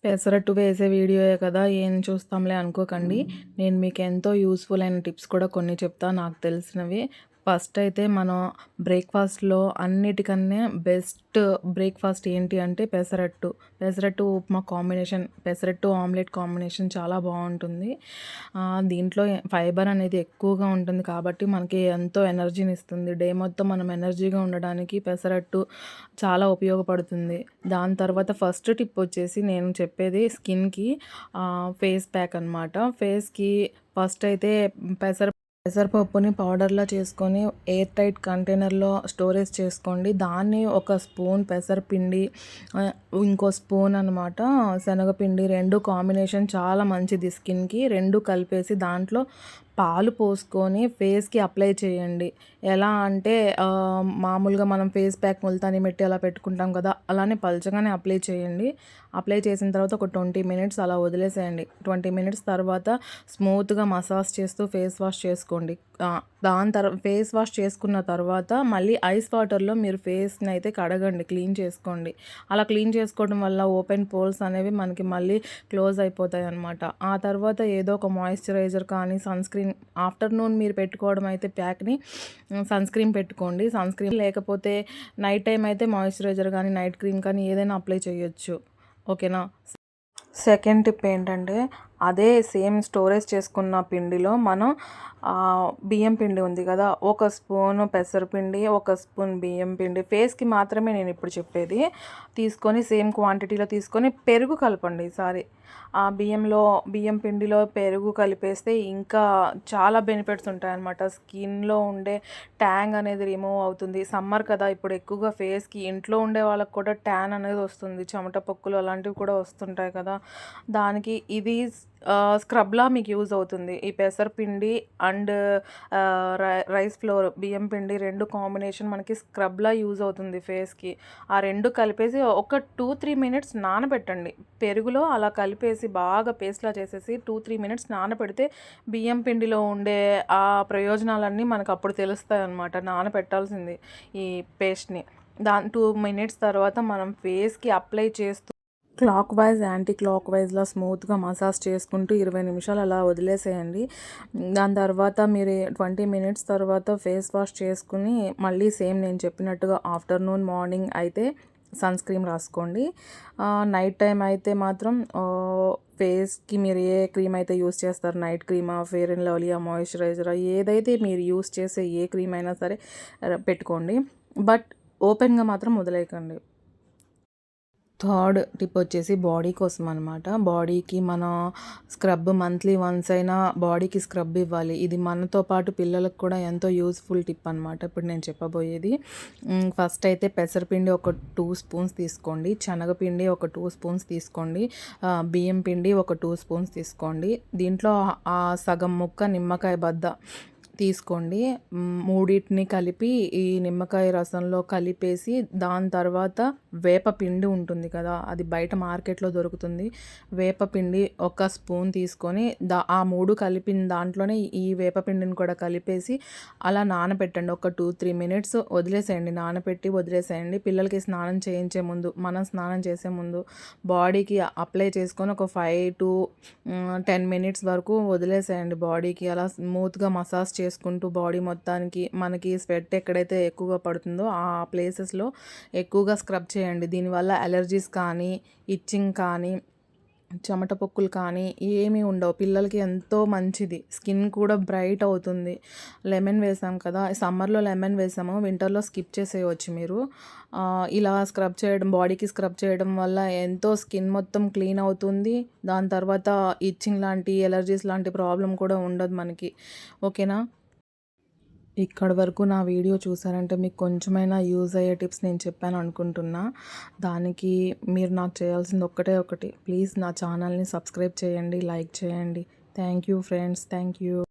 పెసరట్టు వేసే వీడియోయే కదా! ఏం చూస్తాంలే అనుకోకండి. నేను మీకెంతో యూజ్‌ఫుల్ అయిన టిప్స్ కూడా కొన్ని చెప్తా నాకు తెలిసినవి. ఫస్ట్ అయితే మనం బ్రేక్‌ఫాస్ట్‌లో అన్నిటికన్నా బెస్ట్ బ్రేక్‌ఫాస్ట్ ఏంటి అంటే pesarattu. Pesarattu upma combination, pesarattu omelette combination చాలా బావుంటుంది. దీంట్లో ఫైబర్ అనేది ఎక్కువగా ఉంటుంది కాబట్టి మనకి ఎంతో ఎనర్జీనిస్తుంది. డే మొత్తం మనం ఎనర్జీగా ఉండడానికి పెసరట్టు చాలా ఉపయోగపడుతుంది. దాని తర్వాత ఫస్ట్ టిప్ వచ్చేసి నేను చెప్పేది స్కిన్‌కి ఫేస్ ప్యాక్ అనమాట. ఫేస్‌కి ఫస్ట్ అయితే పెసరపప్పుని పౌడర్‌లా చేసుకొని ఎయిర్ టైట్ కంటైనర్‌లో స్టోరేజ్ చేసుకోండి. దాన్ని ఒక స్పూన్ పెసరపిండి, ఇంకో స్పూన్ అనమాట శనగపిండి 2 కాంబినేషన్ చాలా మంచిది స్కిన్‌కి. 2 కలిపేసి దాంట్లో పాలు పోసుకొని ఫేస్‌కి అప్లై చేయండి. ఎలా అంటే మామూలుగా మనం ఫేస్ ప్యాక్ ముల్తానీ మిట్టి అలా పెట్టుకుంటాం కదా! అలానే పల్చగానే అప్లై చేయండి. అప్లై చేసిన తర్వాత ఒక 20 మినిట్స్ అలా వదిలేసేయండి. 20 మినిట్స్ తర్వాత స్మూత్‌గా మసాజ్ చేస్తూ ఫేస్ వాష్ చేసుకోండి. ఫేస్ వాష్ చేసుకున్న తర్వాత మళ్ళీ ఐస్ వాటర్‌లో మీరు ఫేస్‌ని అయితే కడగండి, క్లీన్ చేసుకోండి. అలా క్లీన్ చేసుకోవడం వల్ల ఓపెన్ పోర్స్ అనేవి మనకి మళ్ళీ క్లోజ్ అయిపోతాయన్నమాట. ఆ తర్వాత ఏదో ఒక మాయిశ్చరైజర్ కానీ సన్‌స్క్రీన్ ఆఫ్టర్‌నూన్ మీరు పెట్టుకోవడం అయితే ప్యాక్‌ని సన్‌స్క్రీన్ పెట్టుకోండి. సన్‌స్క్రీన్ లేకపోతే నైట్ టైమ్ అయితే మాయిశ్చరైజర్ కానీ, నైట్ క్రీమ్ కానీ ఏదైనా అప్లై చేయొచ్చు. ఓకేనా? సెకండ్ టిప్ ఏంటంటే అదే సేమ్ స్టోరేజ్ చేసుకున్న పిండిలో మనం బియ్యం పిండి ఉంది కదా, ఒక స్పూను పెసరపిండి, ఒక స్పూన్ బియ్యం పిండి ఫేస్కి మాత్రమే నేను ఇప్పుడు చెప్పేది తీసుకొని సేమ్ క్వాంటిటీలో తీసుకొని పెరుగు కలపండి ఈసారి. ఆ బియ్యం పిండిలో పెరుగు కలిపేస్తే ఇంకా చాలా బెనిఫిట్స్ ఉంటాయన్నమాట. స్కిన్లో ఉండే ట్యాంగ్ అనేది రిమూవ్ అవుతుంది. సమ్మర్ కదా, ఇప్పుడు ఎక్కువగా ఫేస్కి ఇంట్లో ఉండే వాళ్ళకి కూడా ట్యాన్ అనేది వస్తుంది, చెమట పొక్కులు అలాంటివి కూడా వస్తుంటాయి కదా. దానికి ఇది స్క్రబ్‌లా మీకు యూజ్ అవుతుంది. ఈ పెసరపిండి అండ్ రైస్ ఫ్లోర్ బియ్యం పిండి 2 కాంబినేషన్ మనకి స్క్రబ్‌లా యూజ్ అవుతుంది ఫేస్‌కి. ఆ 2 కలిపేసి ఒక 2-3 మినిట్స్ నానబెట్టండి. పెరుగులో అలా కలిపేసి బాగా పేస్ట్‌లా చేసేసి 2-3 మినిట్స్ నానబెడితే బియ్యం పిండిలో ఉండే ఆ ప్రయోజనాలన్నీ మనకప్పుడు తెలుస్తాయన్నమాట. నానబెట్టాల్సింది ఈ పేస్ట్‌ని. 2 మినిట్స్ తర్వాత మనం ఫేస్‌కి అప్లై చేస్తూ క్లాక్ వైజ్, యాంటీ క్లాక్ వైజ్‌లా స్మూత్‌గా మసాజ్ చేసుకుంటూ 20 నిమిషాలు అలా వదిలేసేయండి. దాని తర్వాత మీరు 20 మినిట్స్ తర్వాత ఫేస్ వాష్ చేసుకుని మళ్ళీ సేమ్ నేను చెప్పినట్టుగా ఆఫ్టర్‌నూన్, మార్నింగ్ అయితే సన్ స్క్రీన్ రాసుకోండి. నైట్ టైం అయితే మాత్రం ఫేస్‌కి మీరు ఏ క్రీమ్ అయితే యూస్ చేస్తారో, నైట్ క్రీమా, ఫెయిర్ అండ్ లవ్లీయా, మాయిశ్చరైజరా, ఏదైతే మీరు యూస్ చేసే ఏ క్రీమ్ అయినా సరే పెట్టుకోండి. బట్ ఓపెన్‌గా మాత్రం వదిలేయకండి. థర్డ్ టిప్ వచ్చేసి బాడీ కోసం అనమాట. బాడీకి మన స్క్రబ్ మంత్లీ వన్స్ అయినా బాడీకి స్క్రబ్ ఇవ్వాలి. ఇది మనతో పాటు పిల్లలకు కూడా ఎంతో యూస్ఫుల్ టిప్ అనమాట ఇప్పుడు నేను చెప్పబోయేది. ఫస్ట్ అయితే పెసరపిండి ఒక 2 స్పూన్స్ తీసుకోండి, శనగపిండి ఒక 2 స్పూన్స్ తీసుకోండి, బియ్యం పిండి ఒక 2 స్పూన్స్ తీసుకోండి. దీంట్లో సగం ముక్క నిమ్మకాయ బద్ద తీసుకోండి. మూడిటిని కలిపి ఈ నిమ్మకాయ రసంలో కలిపేసి దాని తర్వాత వేపపిండి ఉంటుంది కదా, అది బయట మార్కెట్లో దొరుకుతుంది. వేపపిండి ఒక స్పూన్ తీసుకొని ఆ 3 కలిపిన దాంట్లోనే ఈ వేపపిండిని కూడా కలిపేసి అలా నానబెట్టండి. ఒక 2-3 మినిట్స్ వదిలేసేయండి, నానబెట్టి వదిలేసేయండి. పిల్లలకి స్నానం చేయించే ముందు, మనం స్నానం చేసే ముందు బాడీకి అప్లై చేసుకొని ఒక 5-10 మినిట్స్ వరకు వదిలేసేయండి. బాడీకి అలా స్మూత్‌గా మసాజ్ చేసుకుంటూ బాడీ మొత్తానికి మనకి స్వెట్ ఎక్కడైతే ఎక్కువగా పడుతుందో ఆ ప్లేసెస్‌లో ఎక్కువగా స్క్రబ్ చేయండి. దీనివల్ల అలర్జీస్ కానీ, ఇచ్చింగ్ కానీ, చెమట పొక్కులు కానీ ఏమీ ఉండవు. పిల్లలకి ఎంతో మంచిది. స్కిన్ కూడా బ్రైట్ అవుతుంది. లెమన్ వేసాం కదా, సమ్మర్‌లో లెమన్ వేసాము, వింటర్‌లో స్కిప్ చేసేయవచ్చు మీరు. ఇలా స్క్రబ్ చేయడం, బాడీకి స్క్రబ్ చేయడం వల్ల ఎంతో స్కిన్ మొత్తం క్లీన్ అవుతుంది. దాని తర్వాత ఇచ్చింగ్ లాంటి, ఎలర్జీస్ లాంటి ప్రాబ్లమ్ కూడా ఉండదు మనకి. ఓకేనా? ఇక్కడి వరకు నా వీడియో చూసారంటే మీకు కొంచెమైనా యూజ్ అయ్యే టిప్స్ నేను చెప్పాను అనుకుంటున్నా. దానికి మీరు నాకు చేయాల్సింది ఒక్కటే ఒకటి, ప్లీజ్ నా ఛానల్ని సబ్స్క్రైబ్ చేయండి, లైక్ చేయండి. Thank you friends, thank you.